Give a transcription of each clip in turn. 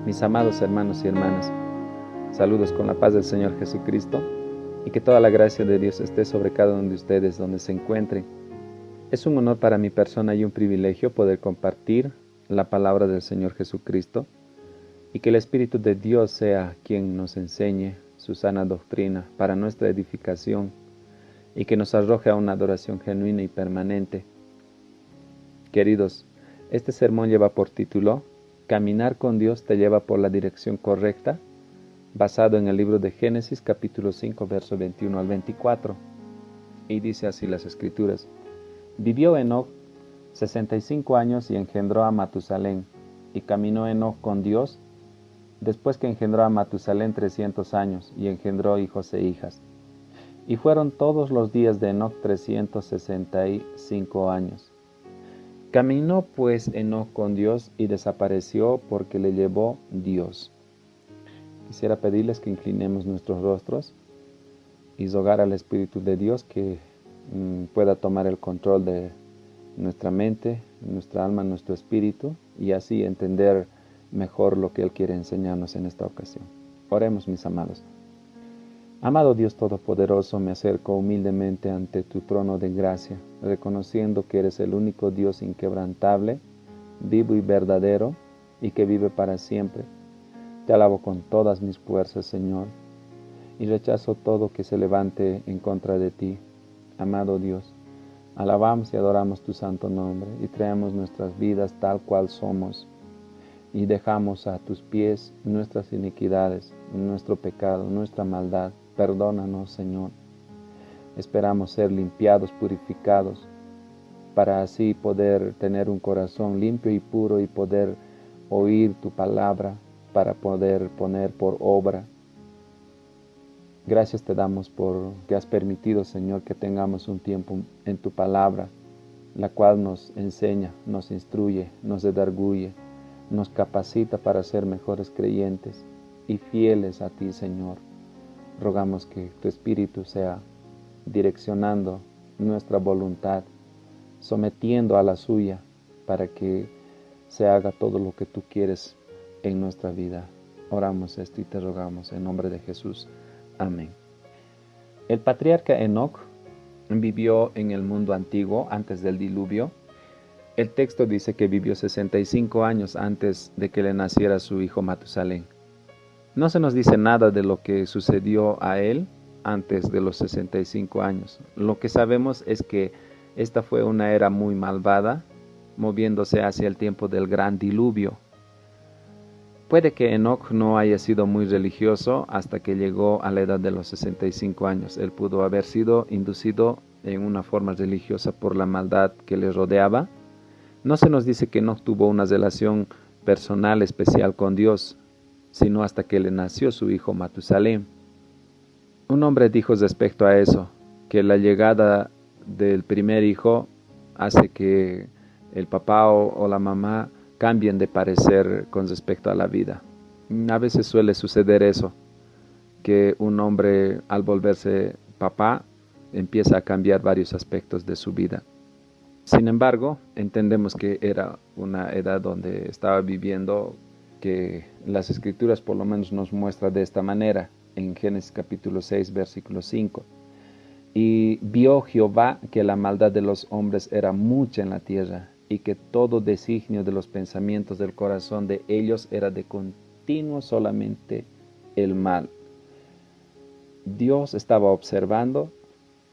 Mis amados hermanos y hermanas, saludos con la paz del Señor Jesucristo y que toda la gracia de Dios esté sobre cada uno de ustedes donde se encuentren. Es un honor para mi persona y un privilegio poder compartir la palabra del Señor Jesucristo y que el Espíritu de Dios sea quien nos enseñe su sana doctrina para nuestra edificación y que nos arroje a una adoración genuina y permanente. Queridos, este sermón lleva por título Caminar con Dios te lleva por la dirección correcta, basado en el libro de Génesis capítulo 5 verso 21 al 24. Y dice así las Escrituras: Vivió Enoc 65 años y engendró a Matusalén, y caminó Enoc con Dios, después que engendró a Matusalén 300 años, y engendró hijos e hijas. Y fueron todos los días de Enoc 365 años. Caminó pues Enoc con Dios y desapareció porque le llevó Dios. Quisiera pedirles que inclinemos nuestros rostros y rogar al Espíritu de Dios que pueda tomar el control de nuestra mente, nuestra alma, nuestro espíritu y así entender mejor lo que Él quiere enseñarnos en esta ocasión. Oremos, mis amados. Amado Dios Todopoderoso, me acerco humildemente ante tu trono de gracia, reconociendo que eres el único Dios inquebrantable, vivo y verdadero, y que vive para siempre. Te alabo con todas mis fuerzas, Señor, y rechazo todo que se levante en contra de ti. Amado Dios, alabamos y adoramos tu santo nombre, y traemos nuestras vidas tal cual somos, y dejamos a tus pies nuestras iniquidades, nuestro pecado, nuestra maldad. Perdónanos, Señor. Esperamos ser limpiados, purificados, para así poder tener un corazón limpio y puro y poder oír tu palabra, para poder poner por obra. Gracias te damos por que has permitido, Señor, que tengamos un tiempo en tu palabra, la cual nos enseña, nos instruye, nos redarguye, nos capacita para ser mejores creyentes y fieles a ti, Señor. Rogamos que tu Espíritu sea direccionando nuestra voluntad, sometiendo a la suya, para que se haga todo lo que tú quieres en nuestra vida. Oramos esto y te rogamos en nombre de Jesús. Amén. El patriarca Enoc vivió en el mundo antiguo antes del diluvio. El texto dice que vivió 65 años antes de que le naciera su hijo Matusalén. No se nos dice nada de lo que sucedió a él antes de los 65 años. Lo que sabemos es que esta fue una era muy malvada, moviéndose hacia el tiempo del gran diluvio. Puede que Enoc no haya sido muy religioso hasta que llegó a la edad de los 65 años. Él pudo haber sido inducido en una forma religiosa por la maldad que le rodeaba. No se nos dice que Enoc tuvo una relación personal especial con Dios, sino hasta que le nació su hijo Matusalén. Un hombre dijo respecto a eso, que la llegada del primer hijo hace que el papá o la mamá cambien de parecer con respecto a la vida. A veces suele suceder eso, que un hombre al volverse papá empieza a cambiar varios aspectos de su vida. Sin embargo, entendemos que era una edad donde estaba viviendo, que las Escrituras por lo menos nos muestra de esta manera, en Génesis capítulo 6, versículo 5. Y vio Jehová que la maldad de los hombres era mucha en la tierra, y que todo designio de los pensamientos del corazón de ellos era de continuo solamente el mal. Dios estaba observando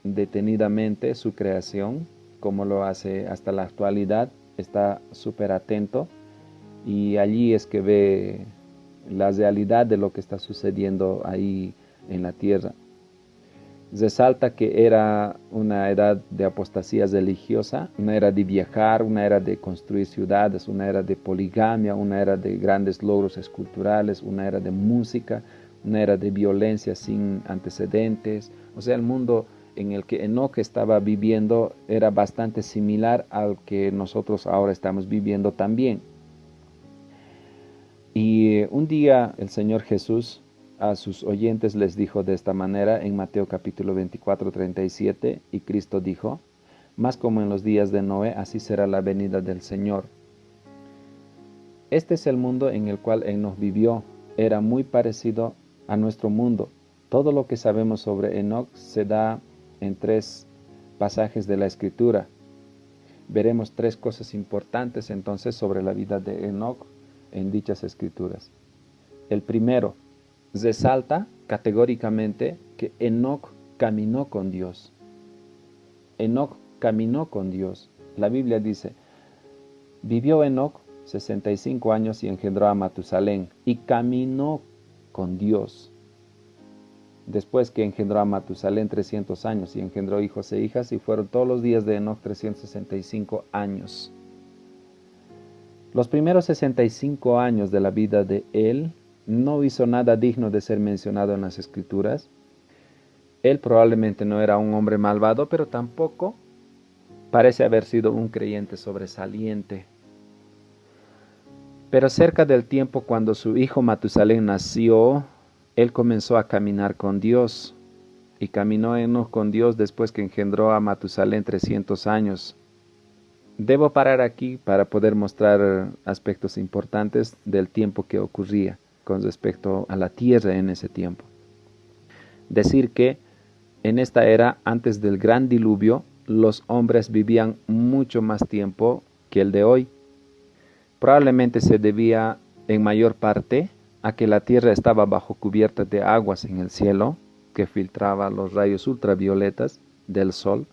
detenidamente su creación, como lo hace hasta la actualidad, está súper atento. Y allí es que ve la realidad de lo que está sucediendo ahí en la tierra. Resalta que era una edad de apostasía religiosa, una era de viajar, una era de construir ciudades, una era de poligamia, una era de grandes logros esculturales, una era de música, una era de violencia sin antecedentes. O sea, el mundo en el que Enoc estaba viviendo era bastante similar al que nosotros ahora estamos viviendo también. Y un día el Señor Jesús a sus oyentes les dijo de esta manera en Mateo capítulo 24, 37, y Cristo dijo: Más como en los días de Noé, así será la venida del Señor. Este es el mundo en el cual Enoc vivió. Era muy parecido a nuestro mundo. Todo lo que sabemos sobre Enoc se da en 3 pasajes de la Escritura. Veremos 3 cosas importantes entonces sobre la vida de Enoc en dichas Escrituras. El primero, resalta categóricamente que Enoc caminó con Dios. Enoc caminó con Dios. La Biblia dice, vivió Enoc 65 años y engendró a Matusalén y caminó con Dios. Después que engendró a Matusalén 300 años y engendró hijos e hijas, y fueron todos los días de Enoc 365 años. Los primeros 65 años de la vida de él no hizo nada digno de ser mencionado en las Escrituras. Él probablemente no era un hombre malvado, pero tampoco parece haber sido un creyente sobresaliente. Pero cerca del tiempo cuando su hijo Matusalén nació, él comenzó a caminar con Dios. Y caminó Enoc con Dios después que engendró a Matusalén 300 años. Debo parar aquí para poder mostrar aspectos importantes del tiempo que ocurría con respecto a la tierra en ese tiempo. Decir que en esta era, antes del gran diluvio, los hombres vivían mucho más tiempo que el de hoy. Probablemente se debía en mayor parte a que la tierra estaba bajo cubierta de aguas en el cielo, que filtraba los rayos ultravioletas del sol,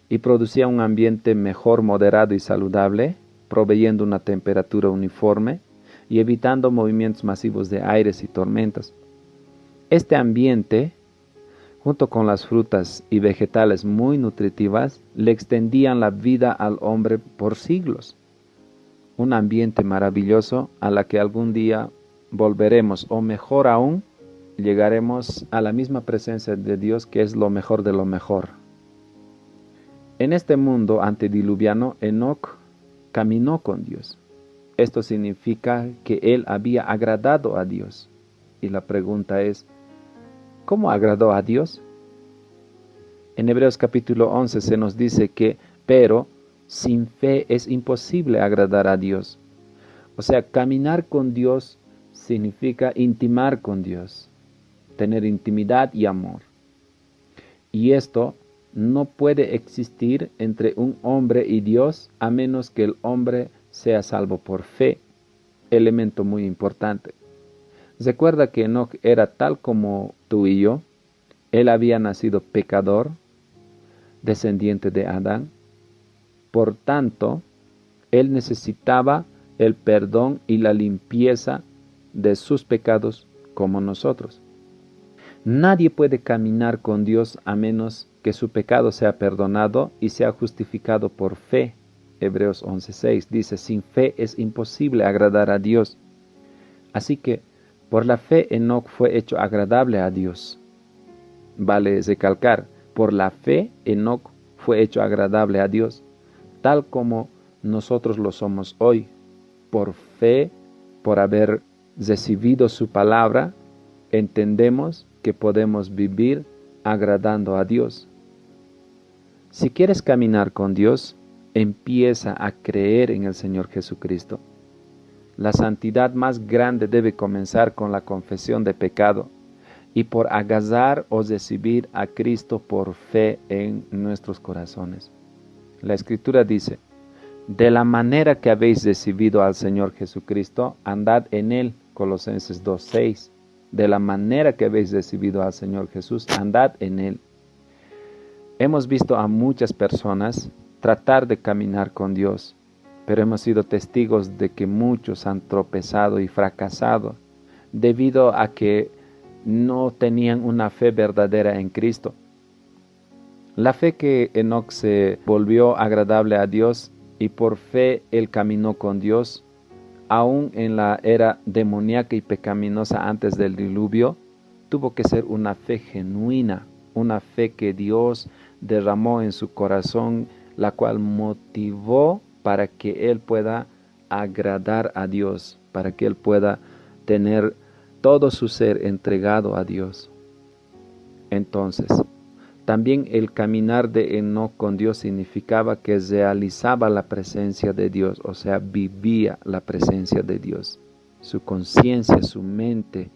y producía un ambiente mejor, moderado y saludable, proveyendo una temperatura uniforme y evitando movimientos masivos de aires y tormentas. Este ambiente, junto con las frutas y vegetales muy nutritivas, le extendían la vida al hombre por siglos. Un ambiente maravilloso a la que algún día volveremos, o mejor aún, llegaremos a la misma presencia de Dios, que es lo mejor de lo mejor. En este mundo antediluviano, Enoc caminó con Dios. Esto significa que él había agradado a Dios. Y la pregunta es, ¿cómo agradó a Dios? En Hebreos capítulo 11 se nos dice que, pero sin fe es imposible agradar a Dios. O sea, caminar con Dios significa intimar con Dios, tener intimidad y amor. Y esto no puede existir entre un hombre y Dios a menos que el hombre sea salvo por fe, elemento muy importante. Recuerda que Enoc era tal como tú y yo. Él había nacido pecador, descendiente de Adán. Por tanto, él necesitaba el perdón y la limpieza de sus pecados como nosotros. Nadie puede caminar con Dios a menos que su pecado sea perdonado y sea justificado por fe. Hebreos 11:6 dice, sin fe es imposible agradar a Dios. Así que por la fe Enoc fue hecho agradable a Dios. Vale recalcar, por la fe Enoc fue hecho agradable a Dios, tal como nosotros lo somos hoy. Por fe, por haber recibido su palabra, entendemos que podemos vivir agradando a Dios. Si quieres caminar con Dios, empieza a creer en el Señor Jesucristo. La santidad más grande debe comenzar con la confesión de pecado y por agarrar o recibir a Cristo por fe en nuestros corazones. La Escritura dice, de la manera que habéis recibido al Señor Jesucristo, andad en Él, Colosenses 2:6. De la manera que habéis recibido al Señor Jesús, andad en Él. Hemos visto a muchas personas tratar de caminar con Dios, pero hemos sido testigos de que muchos han tropezado y fracasado debido a que no tenían una fe verdadera en Cristo. La fe que Enoc se volvió agradable a Dios y por fe él caminó con Dios, aún en la era demoníaca y pecaminosa antes del diluvio, tuvo que ser una fe genuina, una fe que Dios derramó en su corazón, la cual motivó para que él pueda agradar a Dios, para que él pueda tener todo su ser entregado a Dios. Entonces, También el caminar de Enoc con Dios significaba que realizaba la presencia de Dios, o sea, vivía la presencia de Dios. Su conciencia, su mente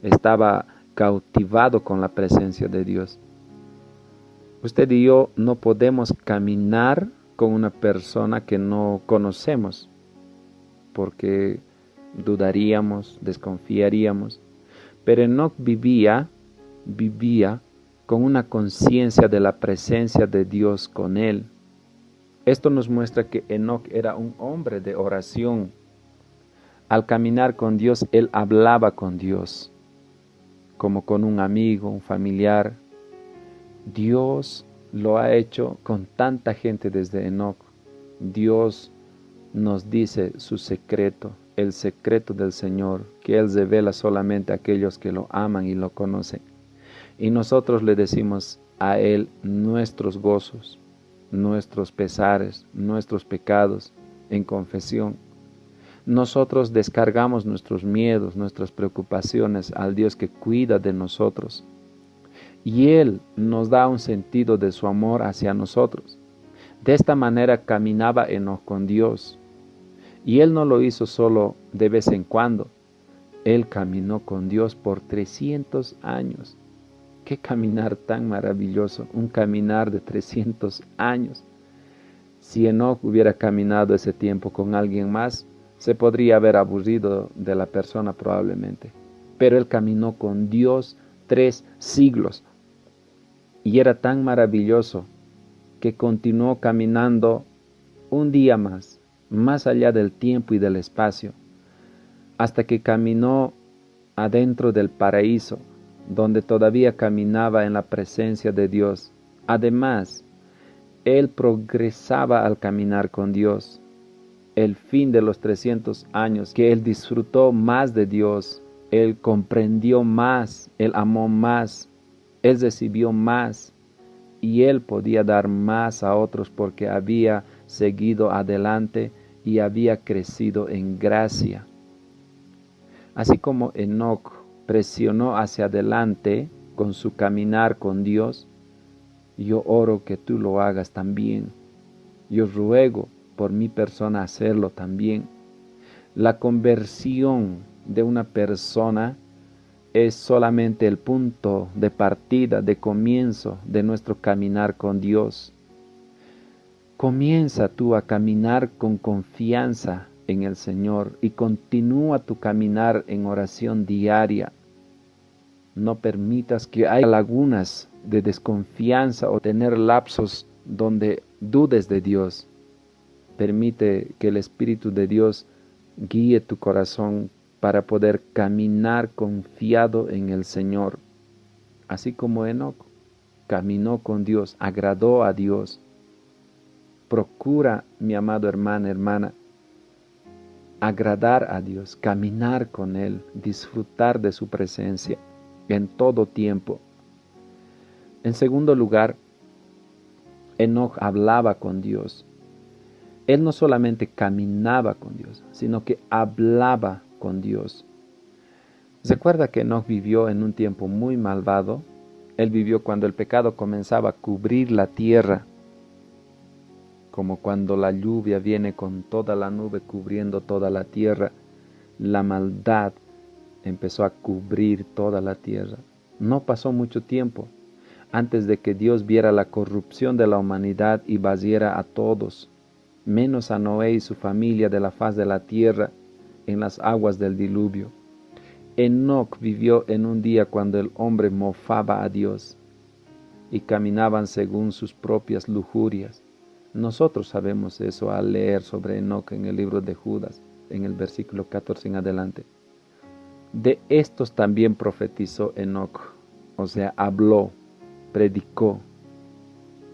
estaba cautivado con la presencia de Dios. Usted y yo no podemos caminar con una persona que no conocemos, porque dudaríamos, desconfiaríamos. Pero Enoc vivía con una conciencia de la presencia de Dios con él. Esto nos muestra que Enoc era un hombre de oración. Al caminar con Dios, él hablaba con Dios, como con un amigo, un familiar. Dios lo ha hecho con tanta gente desde Enoc. Dios nos dice su secreto, el secreto del Señor, que Él revela solamente a aquellos que lo aman y lo conocen. Y nosotros le decimos a Él nuestros gozos, nuestros pesares, nuestros pecados en confesión. Nosotros descargamos nuestros miedos, nuestras preocupaciones al Dios que cuida de nosotros. Y Él nos da un sentido de su amor hacia nosotros. De esta manera caminaba Enoc con Dios. Y Él no lo hizo solo de vez en cuando. Él caminó con Dios por 300 años. ¡Qué caminar tan maravilloso! Un caminar de 300 años. Si Enoc hubiera caminado ese tiempo con alguien más, se podría haber aburrido de la persona probablemente. Pero él caminó con Dios 3 siglos. Y era tan maravilloso que continuó caminando un día más allá del tiempo y del espacio, hasta que caminó adentro del paraíso, donde todavía caminaba en la presencia de Dios. Además, él progresaba al caminar con Dios. El fin de los 300 años que él disfrutó más de Dios, él comprendió más, él amó más, él recibió más y él podía dar más a otros porque había seguido adelante y había crecido en gracia. Así como Enoc presionó hacia adelante con su caminar con Dios, yo oro que tú lo hagas también. Yo ruego por mi persona hacerlo también. La conversión de una persona es solamente el punto de partida, de comienzo de nuestro caminar con Dios. Comienza tú a caminar con confianza en el Señor y continúa tu caminar en oración diaria. No permitas que haya lagunas de desconfianza o tener lapsos donde dudes de Dios. Permite que el Espíritu de Dios guíe tu corazón para poder caminar confiado en el Señor. Así como Enoc caminó con Dios, agradó a Dios. Procura, mi amado hermano, hermana, agradar a Dios, caminar con Él, disfrutar de su presencia en todo tiempo. En segundo lugar, Enoc hablaba con Dios. Él no solamente caminaba con Dios, sino que hablaba con Dios. Recuerda que Enoc vivió en un tiempo muy malvado. Él vivió cuando el pecado comenzaba a cubrir la tierra, como cuando la lluvia viene con toda la nube cubriendo toda la tierra. La maldad empezó a cubrir toda la tierra. No pasó mucho tiempo antes de que Dios viera la corrupción de la humanidad y barriera a todos, menos a Noé y su familia de la faz de la tierra en las aguas del diluvio. Enoc vivió en un día cuando el hombre mofaba a Dios y caminaban según sus propias lujurias. Nosotros sabemos eso al leer sobre Enoc en el libro de Judas, en el versículo 14 en adelante. De estos también profetizó Enoc, o sea, habló, predicó,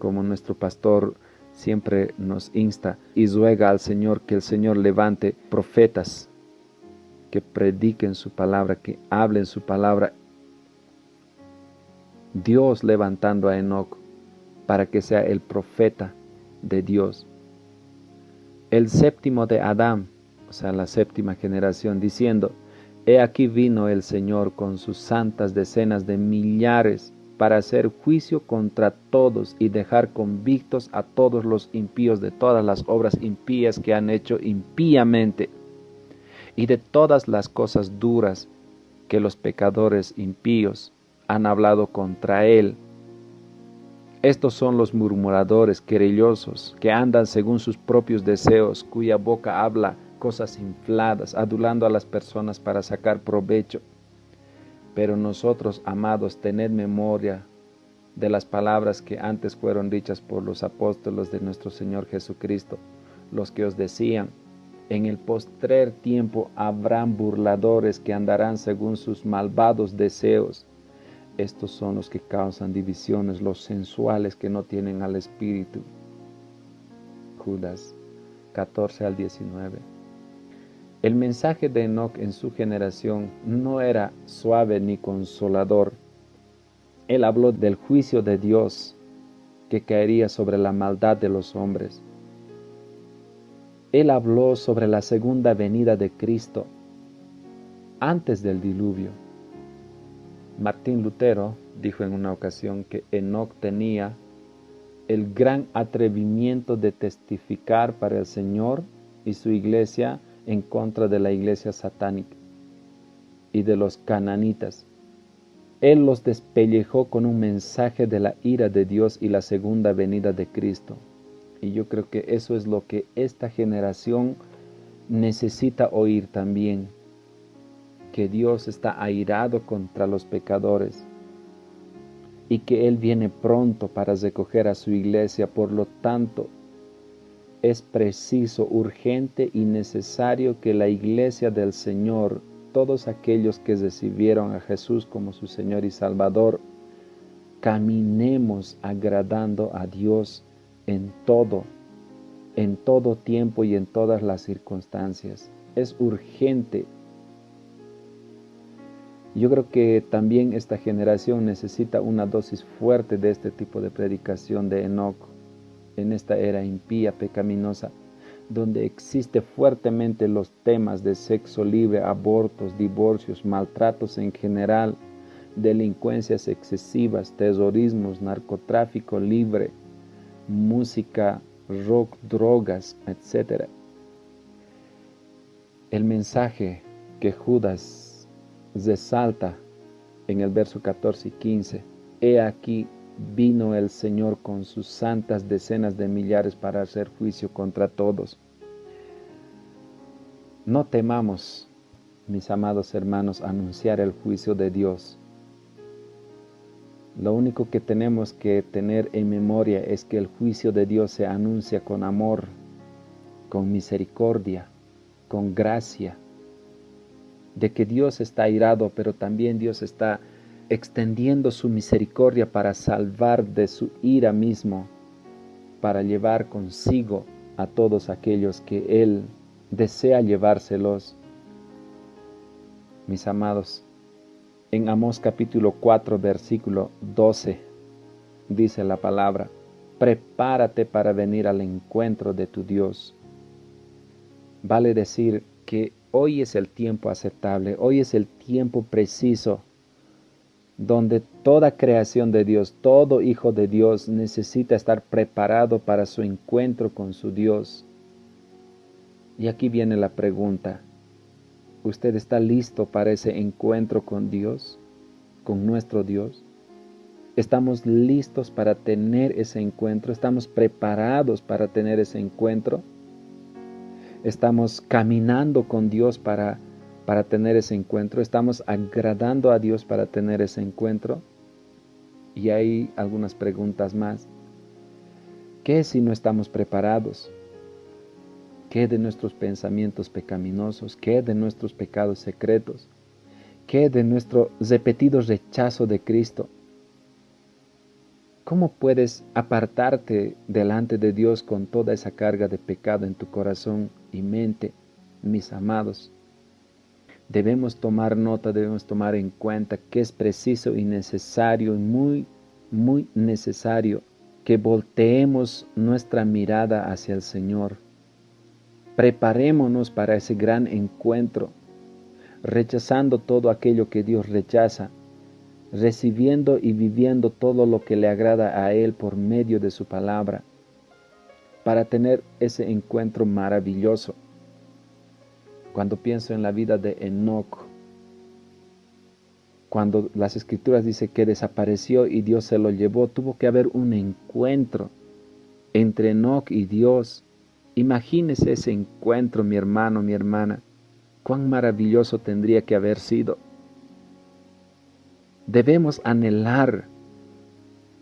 como nuestro pastor siempre nos insta y ruega al Señor que el Señor levante profetas que prediquen su palabra, que hablen su palabra. Dios levantando a Enoc para que sea el profeta de Dios. El séptimo de Adán, o sea, la séptima generación, diciendo: He aquí vino el Señor con sus santas decenas de millares para hacer juicio contra todos y dejar convictos a todos los impíos de todas las obras impías que han hecho impíamente y de todas las cosas duras que los pecadores impíos han hablado contra él. Estos son los murmuradores, querellosos, que andan según sus propios deseos, cuya boca habla cosas infladas, adulando a las personas para sacar provecho. Pero nosotros, amados, tened memoria de las palabras que antes fueron dichas por los apóstoles de nuestro Señor Jesucristo, los que os decían: en el postrer tiempo habrán burladores que andarán según sus malvados deseos. Estos son los que causan divisiones, los sensuales que no tienen al Espíritu. Judas 14 al 19. El mensaje de Enoc en su generación no era suave ni consolador. Él habló del juicio de Dios que caería sobre la maldad de los hombres. Él habló sobre la segunda venida de Cristo antes del diluvio. Martín Lutero dijo en una ocasión que Enoc tenía el gran atrevimiento de testificar para el Señor y su iglesia en contra de la iglesia satánica y de los cananitas. Él los despellejó con un mensaje de la ira de Dios y la segunda venida de Cristo. Y yo creo que eso es lo que esta generación necesita oír también, que Dios está airado contra los pecadores y que Él viene pronto para recoger a su iglesia. Por lo tanto, es preciso, urgente y necesario que la iglesia del Señor, todos aquellos que recibieron a Jesús como su Señor y Salvador, caminemos agradando a Dios en todo tiempo y en todas las circunstancias. Es urgente. Yo creo que también esta generación necesita una dosis fuerte de este tipo de predicación de Enoc en esta era impía, pecaminosa, donde existe fuertemente los temas de sexo libre, abortos, divorcios, maltratos en general, delincuencias excesivas, terrorismos, narcotráfico libre, música, rock, drogas, etc. El mensaje que Judas resalta en el verso 14 y 15: he aquí vino el Señor con sus santas decenas de millares para hacer juicio contra todos. No temamos, mis amados hermanos, anunciar el juicio de Dios. Lo único que tenemos que tener en memoria es que el juicio de Dios se anuncia con amor, con misericordia, con gracia, de que Dios está airado, pero también Dios está extendiendo su misericordia para salvar de su ira mismo, para llevar consigo a todos aquellos que Él desea llevárselos. Mis amados, en Amós capítulo 4, versículo 12, dice la palabra: prepárate para venir al encuentro de tu Dios. Vale decir que hoy es el tiempo aceptable, hoy es el tiempo preciso, donde toda creación de Dios, todo hijo de Dios necesita estar preparado para su encuentro con su Dios. Y aquí viene la pregunta: ¿usted está listo para ese encuentro con Dios, con nuestro Dios? ¿Estamos listos para tener ese encuentro? ¿Estamos preparados para tener ese encuentro? ¿Estamos caminando con Dios para tener ese encuentro? ¿Estamos agradando a Dios para tener ese encuentro? Y hay algunas preguntas más. ¿Qué si no estamos preparados? ¿Qué de nuestros pensamientos pecaminosos? ¿Qué de nuestros pecados secretos? ¿Qué de nuestro repetido rechazo de Cristo? ¿Cómo puedes apartarte delante de Dios con toda esa carga de pecado en tu corazón y mente, mis amados? Debemos tomar nota, debemos tomar en cuenta que es preciso y necesario, muy necesario, que volteemos nuestra mirada hacia el Señor. Preparémonos para ese gran encuentro, rechazando todo aquello que Dios rechaza, recibiendo y viviendo todo lo que le agrada a Él por medio de su palabra, para tener ese encuentro maravilloso. Cuando pienso en la vida de Enoc, cuando las Escrituras dicen que desapareció y Dios se lo llevó, tuvo que haber un encuentro entre Enoc y Dios. Imagínese ese encuentro, mi hermano, mi hermana. Cuán maravilloso tendría que haber sido. Debemos anhelar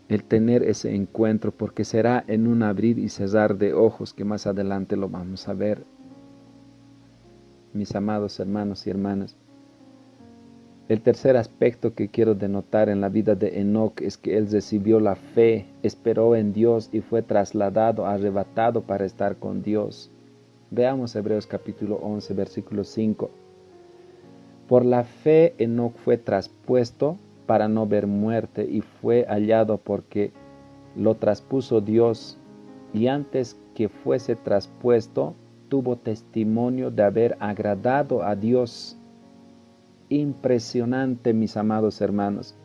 el tener ese encuentro, porque será en un abrir y cerrar de ojos que más adelante lo vamos a ver. Mis amados hermanos y hermanas, el tercer aspecto que quiero denotar en la vida de Enoc es que él recibió la fe, esperó en Dios y fue trasladado, arrebatado para estar con Dios. Veamos Hebreos capítulo 11, versículo 5. Por la fe Enoc fue traspuesto para no ver muerte y fue hallado porque lo traspuso Dios, y antes que fuese traspuesto tuvo testimonio de haber agradado a Dios. Impresionante, mis amados hermanos.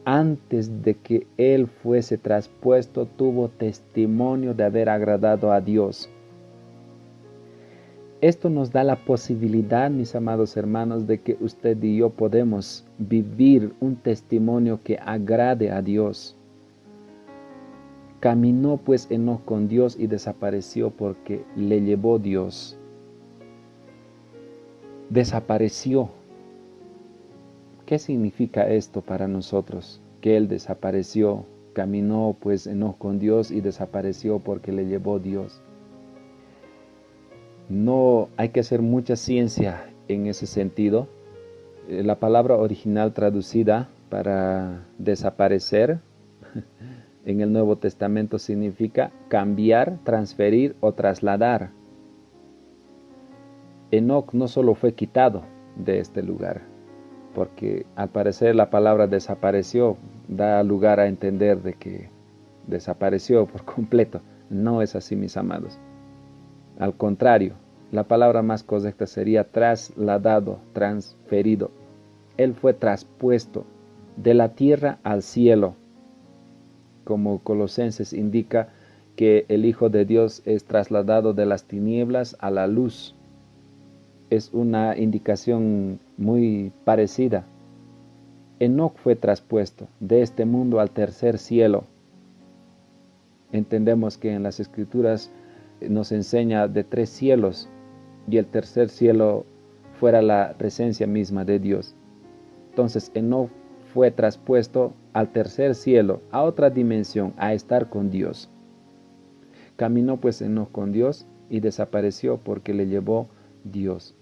Antes de que él fuese traspuesto, tuvo testimonio de haber agradado a Dios. Esto nos da la posibilidad, mis amados hermanos, de que usted y yo podemos vivir un testimonio que agrade a Dios. Caminó pues Enoc con Dios y desapareció porque le llevó Dios. Desapareció. ¿Qué significa esto para nosotros? Que él desapareció, caminó pues Enoc con Dios y desapareció porque le llevó Dios. No hay que hacer mucha ciencia en ese sentido. La palabra original traducida para desaparecer en el Nuevo Testamento significa cambiar, transferir o trasladar. Enoc no solo fue quitado de este lugar, porque al parecer la palabra desapareció da lugar a entender de que desapareció por completo. No es así, mis amados. Al contrario, la palabra más correcta sería trasladado, transferido. Él fue traspuesto de la tierra al cielo, como Colosenses indica que el Hijo de Dios es trasladado de las tinieblas a la luz. Es una indicación muy parecida. Enoc fue traspuesto de este mundo al tercer cielo. Entendemos que en las Escrituras nos enseña de 3 cielos y el tercer cielo fuera la presencia misma de Dios. Entonces Enoc fue traspuesto al tercer cielo, a otra dimensión, a estar con Dios. Caminó pues Enoc con Dios y desapareció porque le llevó Dios.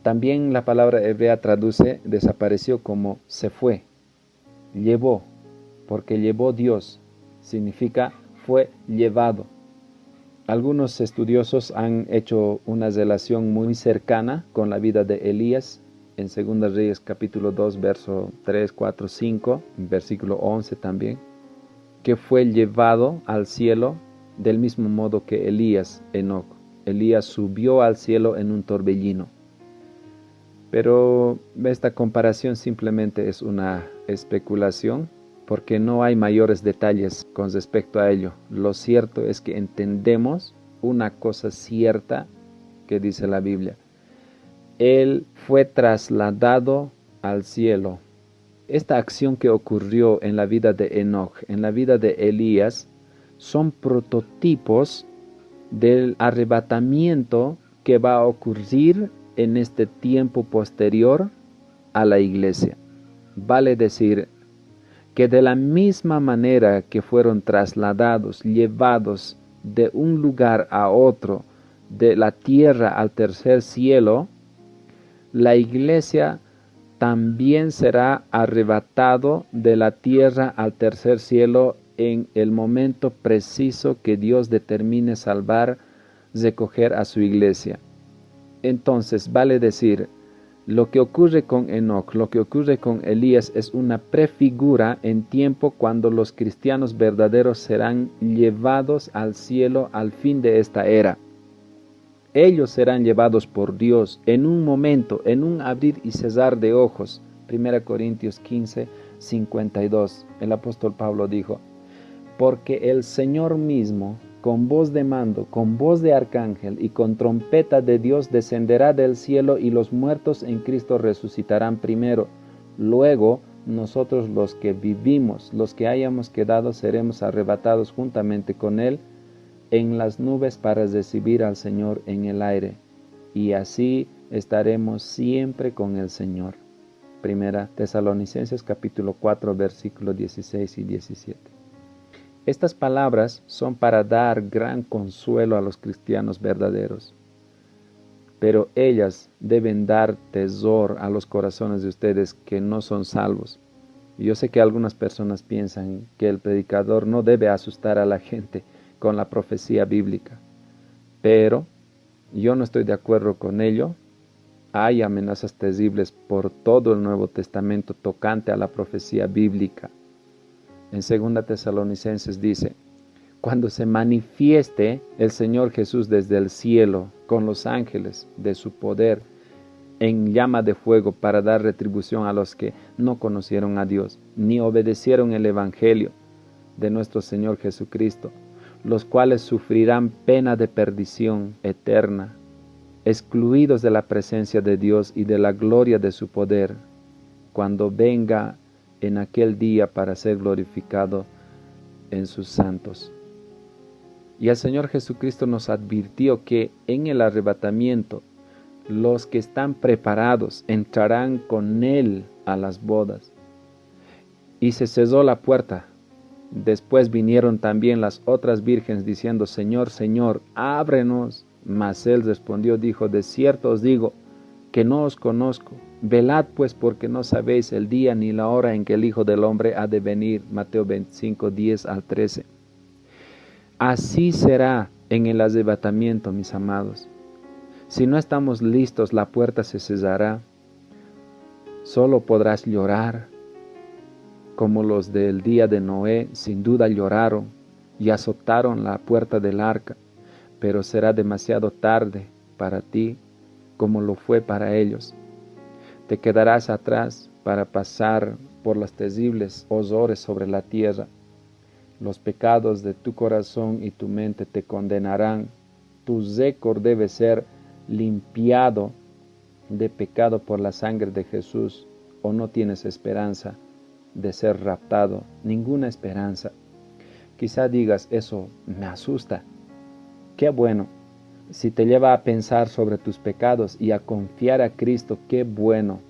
También la palabra hebrea traduce desapareció como se fue, llevó, porque llevó Dios, significa fue llevado. Algunos estudiosos han hecho una relación muy cercana con la vida de Elías en 2 Reyes capítulo 2, verso 3, 4, 5, versículo 11 también, que fue llevado al cielo del mismo modo que Elías, Enoc. Elías subió al cielo en un torbellino. Pero esta comparación simplemente es una especulación, porque no hay mayores detalles con respecto a ello. Lo cierto es que entendemos una cosa cierta que dice la Biblia. Él fue trasladado al cielo. Esta acción que ocurrió en la vida de Enoc, en la vida de Elías, son prototipos del arrebatamiento que va a ocurrir en este tiempo posterior a la iglesia. Vale decir que de la misma manera que fueron trasladados, llevados de un lugar a otro, de la tierra al tercer cielo, la iglesia también será arrebatado de la tierra al tercer cielo en el momento preciso que Dios determine salvar, recoger a su iglesia. Entonces, vale decir, lo que ocurre con Enoc, lo que ocurre con Elías es una prefigura en tiempo cuando los cristianos verdaderos serán llevados al cielo al fin de esta era. Ellos serán llevados por Dios en un momento, en un abrir y cesar de ojos. 1 Corintios 15, 52. El apóstol Pablo dijo, porque el Señor mismo, con voz de mando, con voz de arcángel y con trompeta de Dios descenderá del cielo y los muertos en Cristo resucitarán primero. Luego nosotros los que vivimos, los que hayamos quedado, seremos arrebatados juntamente con Él en las nubes para recibir al Señor en el aire. Y así estaremos siempre con el Señor. Primera Tesalonicenses capítulo 4, versículos 16 y 17. Estas palabras son para dar gran consuelo a los cristianos verdaderos, pero ellas deben dar tesor a los corazones de ustedes que no son salvos. Yo sé que algunas personas piensan que el predicador no debe asustar a la gente con la profecía bíblica, pero yo no estoy de acuerdo con ello. Hay amenazas terribles por todo el Nuevo Testamento tocante a la profecía bíblica. En 2 Tesalonicenses dice, cuando se manifieste el Señor Jesús desde el cielo con los ángeles de su poder en llama de fuego para dar retribución a los que no conocieron a Dios, ni obedecieron el Evangelio de nuestro Señor Jesucristo, los cuales sufrirán pena de perdición eterna, excluidos de la presencia de Dios y de la gloria de su poder, cuando venga en aquel día para ser glorificado en sus santos. Y el Señor Jesucristo nos advirtió que en el arrebatamiento los que están preparados entrarán con Él a las bodas. Y se cerró la puerta. Después vinieron también las otras vírgenes diciendo, Señor, Señor, ábrenos. Mas Él respondió, dijo, de cierto os digo, que no os conozco. Velad pues porque no sabéis el día ni la hora en que el Hijo del Hombre ha de venir. Mateo 25, 10 al 13. Así será en el arrebatamiento, mis amados. Si no estamos listos, la puerta se cerrará. Solo podrás llorar, como los del día de Noé, sin duda lloraron y azotaron la puerta del arca, pero será demasiado tarde para ti, como lo fue para ellos. Te quedarás atrás para pasar por los terribles horrores sobre la tierra. Los pecados de tu corazón y tu mente te condenarán. Tu récord debe ser limpiado de pecado por la sangre de Jesús, o no tienes esperanza de ser raptado, ninguna esperanza. Quizá digas, eso me asusta. Qué bueno. Si te lleva a pensar sobre tus pecados y a confiar a Cristo, qué bueno.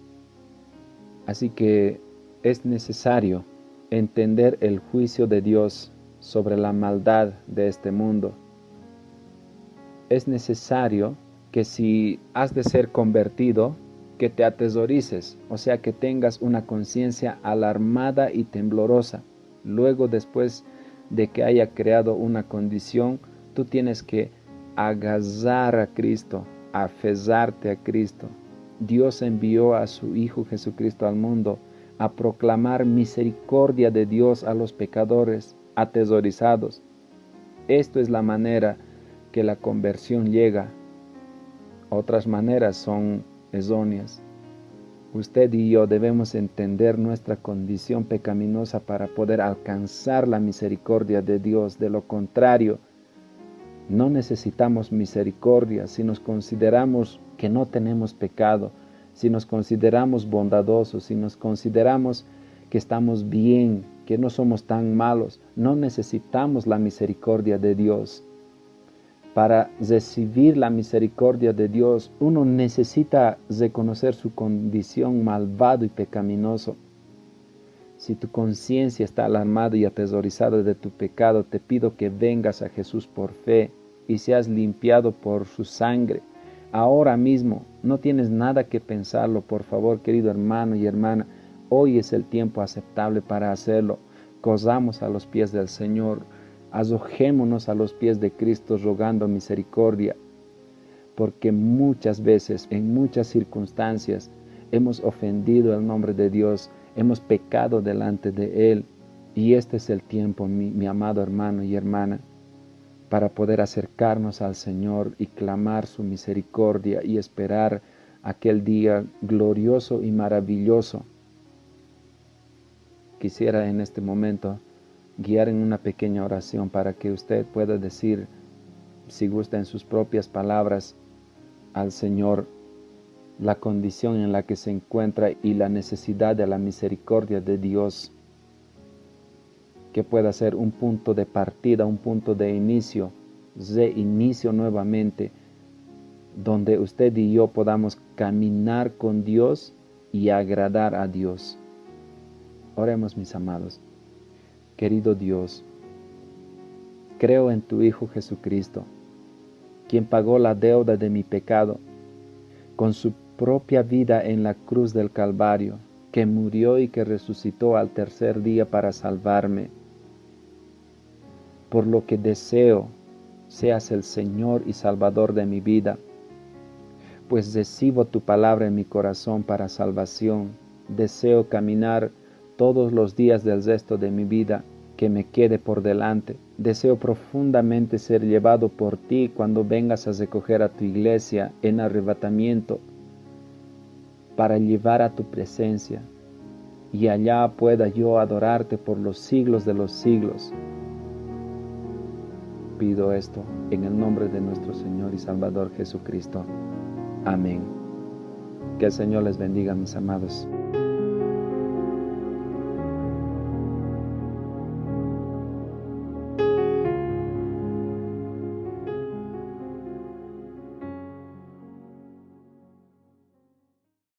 Así que es necesario entender el juicio de Dios sobre la maldad de este mundo. Es necesario que si has de ser convertido, que te atesorices, o sea, que tengas una conciencia alarmada y temblorosa. Luego, después de que haya creado una condición, tú tienes que agarrar a Cristo, aferrarte a Cristo. Dios envió a su Hijo Jesucristo al mundo a proclamar misericordia de Dios a los pecadores aterrorizados. Esto es la manera que la conversión llega. Otras maneras son erróneas. Usted y yo debemos entender nuestra condición pecaminosa para poder alcanzar la misericordia de Dios. De lo contrario, no necesitamos misericordia si nos consideramos que no tenemos pecado, si nos consideramos bondadosos, si nos consideramos que estamos bien, que no somos tan malos. No necesitamos la misericordia de Dios. Para recibir la misericordia de Dios, uno necesita reconocer su condición malvado y pecaminoso. Si tu conciencia está alarmada y atemorizada de tu pecado, te pido que vengas a Jesús por fe y seas limpiado por su sangre. Ahora mismo, no tienes nada que pensarlo, por favor, querido hermano y hermana. Hoy es el tiempo aceptable para hacerlo. Corramos a los pies del Señor. Arrojémonos a los pies de Cristo rogando misericordia, porque muchas veces, en muchas circunstancias, hemos ofendido el nombre de Dios, hemos pecado delante de Él, y este es el tiempo, mi amado hermano y hermana, para poder acercarnos al Señor y clamar su misericordia y esperar aquel día glorioso y maravilloso. Quisiera en este momento guiar en una pequeña oración para que usted pueda decir, si gusta en sus propias palabras, al Señor la condición en la que se encuentra y la necesidad de la misericordia de Dios, que pueda ser un punto de partida, un punto de inicio nuevamente, donde usted y yo podamos caminar con Dios y agradar a Dios. Oremos, mis amados. Querido Dios, creo en tu Hijo Jesucristo, quien pagó la deuda de mi pecado con su propia vida en la cruz del Calvario, que murió y que resucitó al tercer día para salvarme. Por lo que deseo seas el Señor y Salvador de mi vida, pues recibo tu palabra en mi corazón para salvación. Deseo caminar todos los días del resto de mi vida que me quede por delante. Deseo profundamente ser llevado por ti cuando vengas a recoger a tu iglesia en arrebatamiento, para llevar a tu presencia, y allá pueda yo adorarte por los siglos de los siglos. Pido esto en el nombre de nuestro Señor y Salvador Jesucristo. Amén. Que el Señor les bendiga, mis amados.